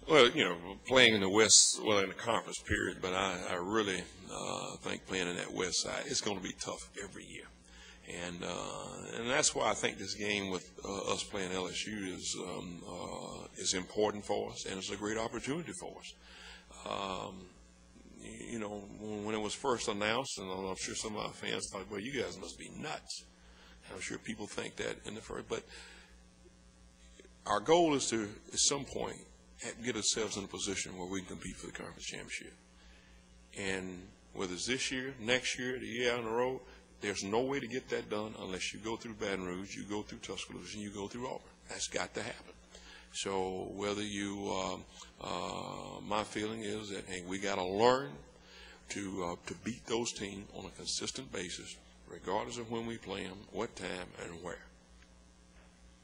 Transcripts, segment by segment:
Well, playing in the West, well, in the conference period, but I really think playing in that West side, it's going to be tough every year. And that's why I think this game with us playing LSU is important for us, and it's a great opportunity for us. When it was first announced, and I'm sure some of our fans thought, well, you guys must be nuts. I'm sure people think that in the first, but our goal is to, at some point, get ourselves in a position where we can compete for the conference championship. And whether it's this year, next year, the year down the road, there's no way to get that done unless you go through Baton Rouge, you go through Tuscaloosa, and you go through Auburn. That's got to happen. So whether my feeling is that, hey, we got to learn to beat those teams on a consistent basis, regardless of when we play them, what time, and where.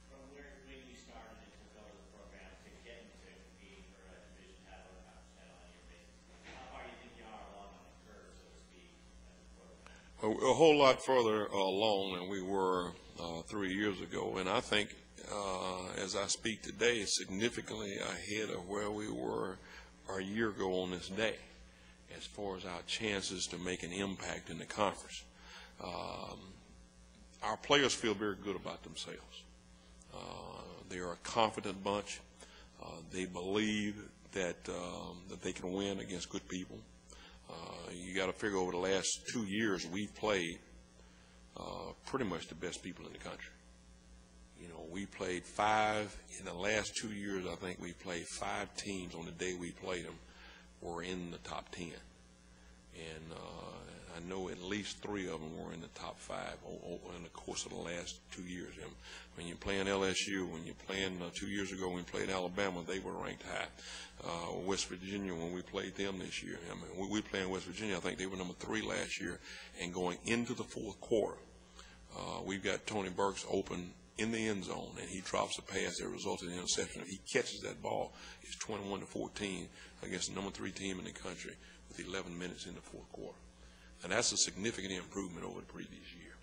From when you started and took over the program to get into competing for a division title or conference title on your basis, how far do you think you are along on the curve, so to speak, as a program? A whole lot further along than we were 3 years ago, and I think as I speak today, significantly ahead of where we were a year ago on this day, as far as our chances to make an impact in the conference. Our players feel very good about themselves. They are a confident bunch. They believe that they can win against good people. You got to figure over the last 2 years we've played pretty much the best people in the country. We played in the last 2 years, I think we played 5 teams on the day we played them were in the top 10. And I know at least 3 of them were in the top 5 in the course of the last 2 years. And when you're playing LSU, when you're playing 2 years ago when we played Alabama, they were ranked high. West Virginia, when we played them this year, when we played West Virginia, I think they were number 3 last year. And going into the fourth quarter, we've got Tony Burks open in the end zone, and he drops a pass that resulted in an interception. If he catches that ball, it's 21-14 against the number 3 team in the country with 11 minutes in the fourth quarter. And that's a significant improvement over the previous year,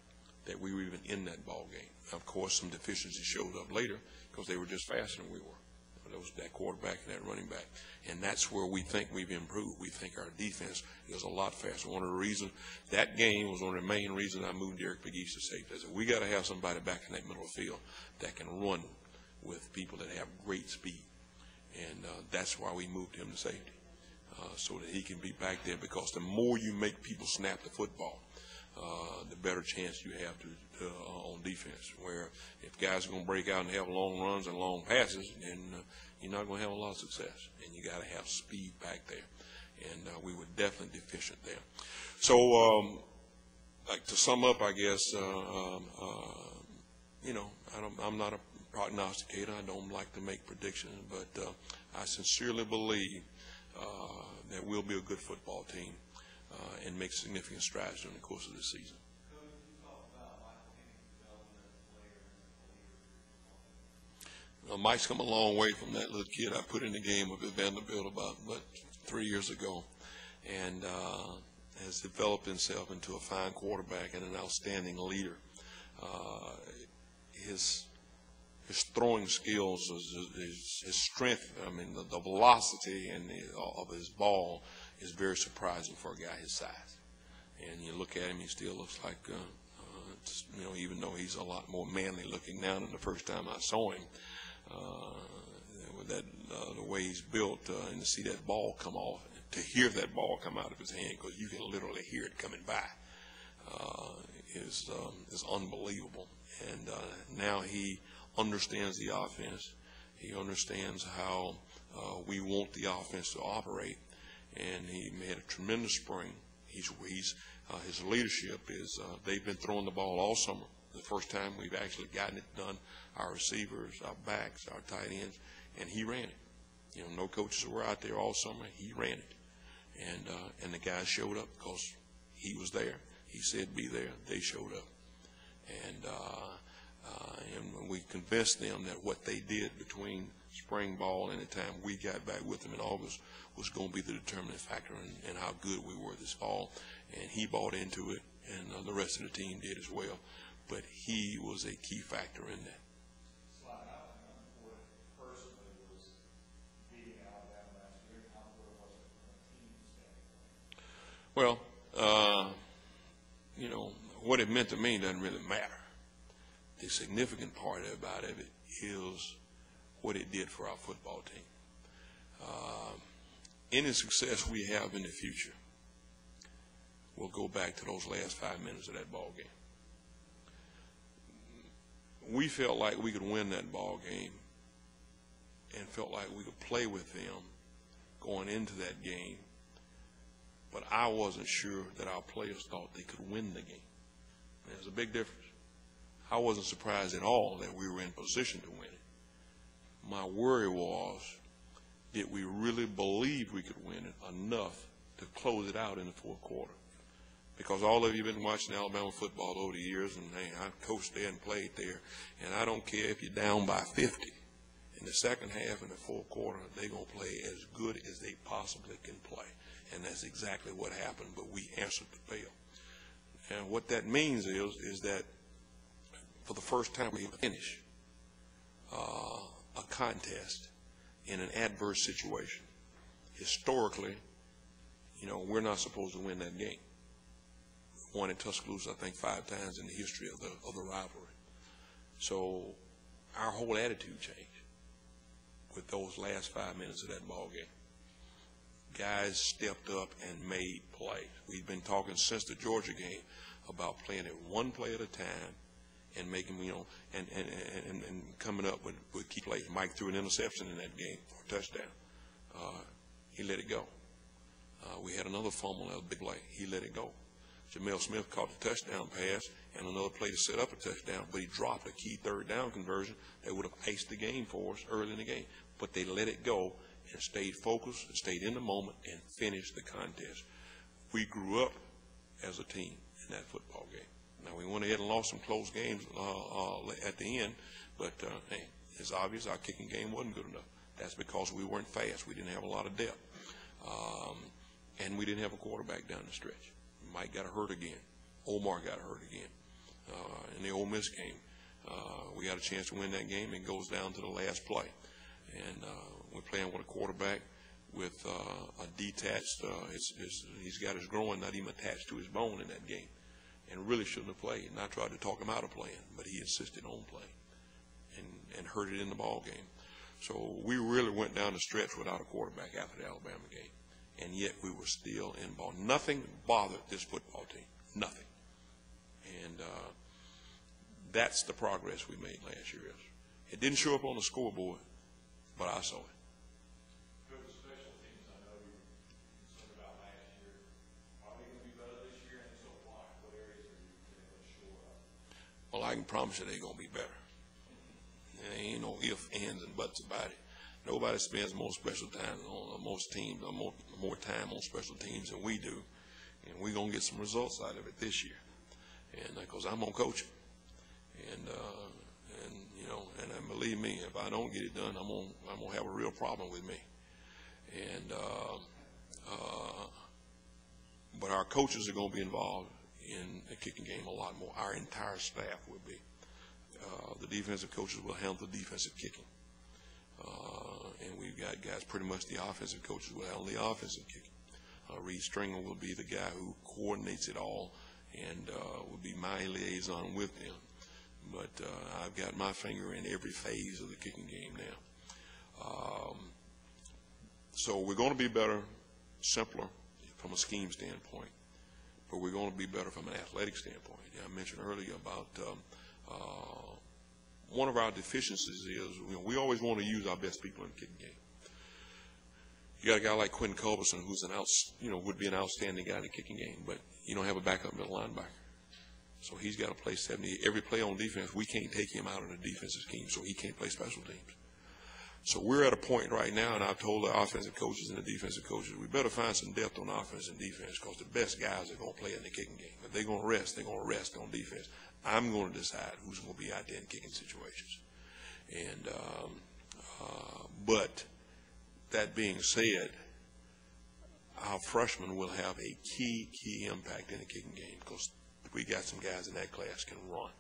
that we were even in that ball game. Of course, some deficiencies showed up later because they were just faster than we were. That quarterback and that running back. And that's where we think we've improved. We think our defense is a lot faster. One of the reasons, that game was one of the main reasons I moved Derek McGee to safety. I said, we got to have somebody back in that middle of the field that can run with people that have great speed. And that's why we moved him to safety, so that he can be back there, because the more you make people snap the football, the better chance you have to on defense. Where if guys are going to break out and have long runs and long passes, then you're not going to have a lot of success. And you got to have speed back there. And we were definitely deficient there. So, like to sum up, I guess, I'm not a prognosticator. I don't like to make predictions, but I sincerely believe that we'll be a good football team and make significant strides during the course of this season. Mike's come a long way from that little kid I put in the game up at Vanderbilt about 3 years ago, and has developed himself into a fine quarterback and an outstanding leader. His throwing skills, his strength, the velocity of his ball is very surprising for a guy his size. And you look at him, he still looks like, even though he's a lot more manly looking now than the first time I saw him, with the way he's built, and to see that ball come off, to hear that ball come out of his hand, because you can literally hear it coming by, is unbelievable. And now he understands the offense. He understands how we want the offense to operate, and he made a tremendous spring. His leadership is they've been throwing the ball all summer. The first time we've actually gotten it done, our receivers, our backs, our tight ends, and he ran it. No coaches were out there all summer. He ran it, and the guys showed up because he was there. He said be there. They showed up, and we convinced them that what they did between spring ball and the time we got back with them in August was going to be the determining factor in how good we were this fall. And he bought into it, and the rest of the team did as well. But he was a key factor in that. Slide out and personally was beating Alabama. Well, you know, what it meant to me doesn't really matter. The significant part about it is what it did for our football team. Any success we have in the future will go back to those last 5 minutes of that ball game. We felt like we could win that ball game and felt like we could play with them going into that game, but I wasn't sure that our players thought they could win the game. There's a big difference. I wasn't surprised at all that we were in position to win it. My worry was, did we really believe we could win it enough to close it out in the fourth quarter? Because all of you have been watching Alabama football over the years, and hey, I've coached there and played there, and I don't care if you're down by 50. In the second half and the fourth quarter, they're going to play as good as they possibly can play. And that's exactly what happened, but we answered the bell. And what that means is that for the first time we finish a contest in an adverse situation. Historically, you know, we're not supposed to win that game. We won in Tuscaloosa, I think, 5 times in the history of the rivalry. So our whole attitude changed with those last 5 minutes of that ball game. Guys stepped up and made plays. We've been talking since the Georgia game about playing it one play at a time and making, you know, and coming up with key plays. Mike threw an interception in that game for a touchdown. He let it go. We had another fumble, that was a big play. He let it go. Jamel Smith caught the touchdown pass and another play to set up a touchdown, but he dropped a key third down conversion that would have iced the game for us early in the game. But they let it go and stayed focused and stayed in the moment and finished the contest. We grew up as a team in that football game. Now, we went ahead and lost some close games at the end, but hey, it's obvious our kicking game wasn't good enough. That's because we weren't fast. We didn't have a lot of depth. And we didn't have a quarterback down the stretch. Mike got hurt again. Omar got hurt again. In the Ole Miss game, we got a chance to win that game. It goes down to the last play. And we're playing with a quarterback with a detached, he's got his groin not even attached to his bone in that game, and really shouldn't have played. And I tried to talk him out of playing, but he insisted on playing and hurt it in the ball game. So we really went down the stretch without a quarterback after the Alabama game, and yet we were still in ball. Nothing bothered this football team, nothing. And that's the progress we made last year. It didn't show up on the scoreboard, but I saw it. Good special teams, I know you were concerned about last year. Are they going to be better this year? And so what areas are you going to shore up? Well, I can promise you they're going to be better. There ain't no ifs, ands, and buts about it. Nobody spends more special time on most teams, or more time on special teams than we do, and we're going to get some results out of it this year. And because I'm going to coach it, and you know, and believe me, if I don't get it done, I'm gonna have a real problem with me. And but our coaches are going to be involved in the kicking game a lot more. Our entire staff will be. The defensive coaches will handle the defensive kicking. And we've got guys, pretty much the offensive coaches will handle the offensive kicking. Reed Stringer will be the guy who coordinates it all and will be my liaison with them. But I've got my finger in every phase of the kicking game now. So we're going to be better, simpler from a scheme standpoint, but we're going to be better from an athletic standpoint. I mentioned earlier about one of our deficiencies is, you know, we always want to use our best people in the kicking game. You got a guy like Quentin Culberson, who's would be an outstanding guy in the kicking game, but you don't have a backup middle linebacker. So he's got to play 70. Every play on defense, we can't take him out of the defensive scheme, so he can't play special teams. So we're at a point right now, and I've told the offensive coaches and the defensive coaches, we better find some depth on offense and defense, because the best guys are going to play in the kicking game. If they're going to rest, they're going to rest on defense. I'm going to decide who's going to be out there in kicking situations. And but that being said, our freshmen will have a key impact in the kicking game, because we got some guys in that class can run.